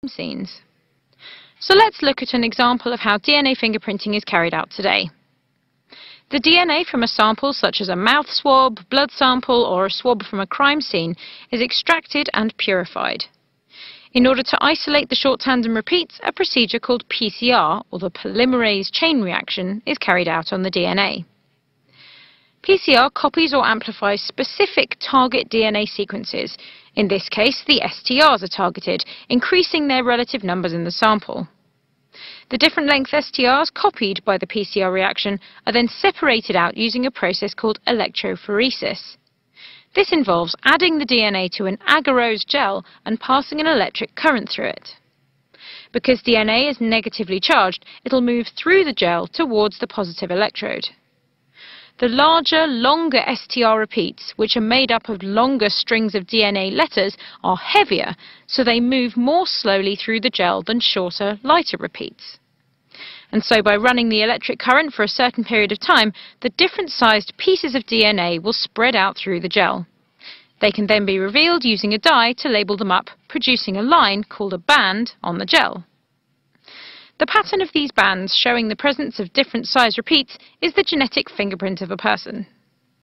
scenes. So let's look at an example of how DNA fingerprinting is carried out today. The DNA from a sample such as a mouth swab, blood sample or a swab from a crime scene is extracted and purified. In order to isolate the short tandem repeats, a procedure called PCR, or the polymerase chain reaction, is carried out on the DNA. PCR copies or amplifies specific target DNA sequences. In this case, the STRs are targeted, increasing their relative numbers in the sample. The different length STRs copied by the PCR reaction are then separated out using a process called electrophoresis. This involves adding the DNA to an agarose gel and passing an electric current through it. Because DNA is negatively charged, it'll move through the gel towards the positive electrode. The larger, longer STR repeats, which are made up of longer strings of DNA letters, are heavier, so they move more slowly through the gel than shorter, lighter repeats. And so by running the electric current for a certain period of time, the different sized pieces of DNA will spread out through the gel. They can then be revealed using a dye to label them up, producing a line called a band on the gel. The pattern of these bands showing the presence of different size repeats is the genetic fingerprint of a person.